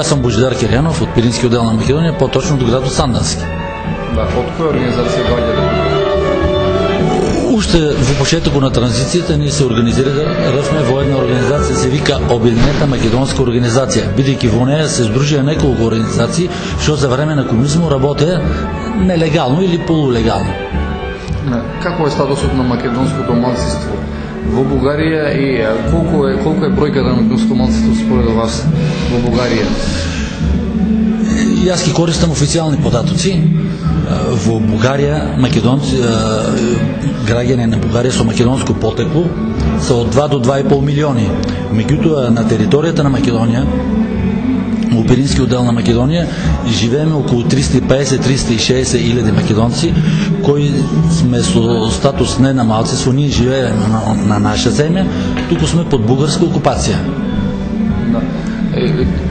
Аз съм Божидар Кирянов от Пирински отдел на Македония, по-точно от град Сандански. Да, от коя организация доаѓате? Уште во почетоку на транзицијата ние се организиравме во една организација се вика Обединета македонска организација, бидејќи во неја се здружија неколку организации што за време на комунизмот работеа нелегално или полулегално. Како е статусот на македонското малцинство во Бугарија и колку е бројката на македонското малцинство според вас во Бугарија? Јас ги користам официјални податоци. Во Бугарија македонци, граѓани на Бугарија со македонско потекло се од 2 до 2,5 милиони. Меѓутоа на територијата на Македонија, во Пирински оддел на Македонија, живееме околу 350-360 илјади македонци кои сме со статус не на малцинство, ние живееме на наша земја, туку сме под бугарска окупација.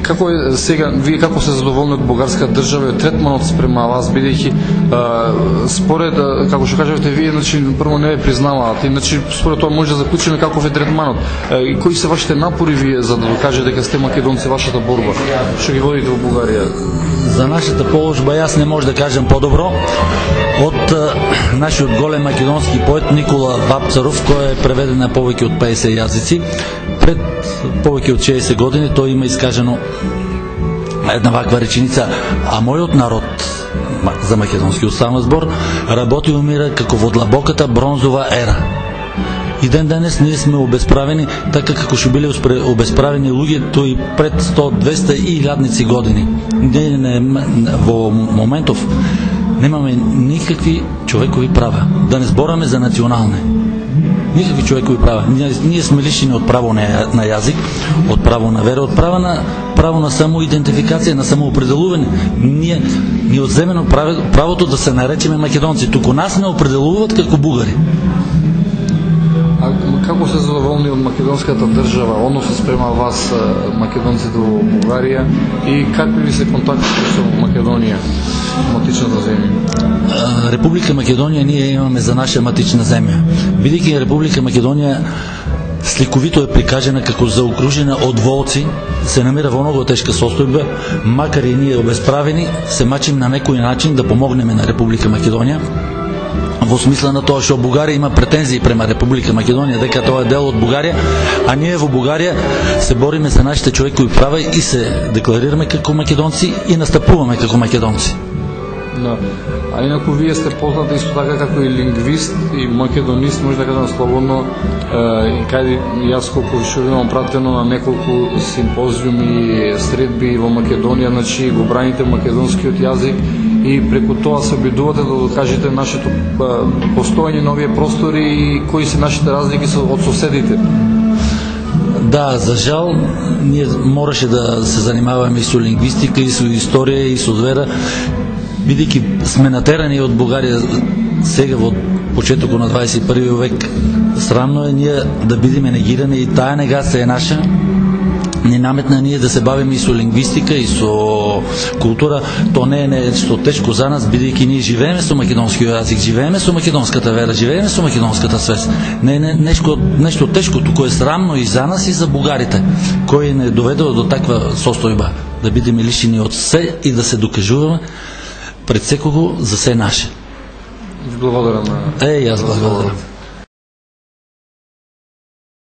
Како е сега, вие како се задоволни од бугарска држава и третманот спрема вас, бидејќи според, како што кажавте вие, значи прво не ве признаваат, иначе според тоа може да заклучиме каков е третманот. И кои се вашите напори вие за да докажете дека сте македонци, вашата борба, што ги водите во Бугарија? За нашата положба јас не може да кажам подобро од нашиот голем македонски поет Никола Вапцаров, кој е преведен на повеќе од 50 јазици. Пред повеќе од 60 години тој има искажено една ваква реченица: а мојот народ, за македонски уставен збор, работи и умира како во длабоката бронзова ера. И ден денес ние сме обесправени така како што биле обесправени луѓето и пред 100, 200 и илјадници години. Ние во моментов немаме никакви човекови права. Да не збораме за национални. Никакви човекови права. Ние сме лишени од право на јазик, од право на вера, од право на самоидентификација, на самоопределување. Ние ни одземено правото да се наречеме македонци. Туку нас не определуваат како бугари. А како се задоволни од македонската држава, односот спрема вас, македонците во Бугарија, и какви ви се контактите со Македонија, матичната земја? Република Македонија ние имаме за наша матична земја. Бидејќи Република Македонија сликовито е прикажена како заокружена од волци, се намира во многу тешка состојба, макар и ние обесправени, се мачим на некој начин да помогнеме на Република Македонија, во смисла на тоа што Бугарија има претензии према Република Македонија дека тоа е дел од Бугарија, а ние во Бугарија се бориме за нашите човекови права и се декларираме како македонци и настапуваме како македонци. Да. А инаку вие сте познати исто така како и лингвист и македонист, може да кажам слободно, и каде јас колку што имам пратено на неколку симпозиуми, средби во Македонија, значи го браните македонскиот јазик и преку тоа се обидувате да докажете нашето постоење на овие простори и кои се нашите разлики од соседите. Да, за жал, ние мораше да се занимаваме и со лингвистика, и со историја, и со вера, бидејќи сме натерани од Бугарија сега во почетокот на 21 век. Срамно е ние да бидеме негирани и таа нега се е наша. Ни наметна ние да се бавиме и со лингвистика и со култура. Тоа не е нешто тешко за нас, бидејќи ние живееме со македонскиот јазик, живееме со македонската вера, живееме со македонската свест. Не е нешто тешко, туку е срамно и за нас и за бугарите, кои не доведува до таква состојба, да бидеме лишени од се и да се докажуваме пред секого за се наше. Благодарам. Јас благодарам.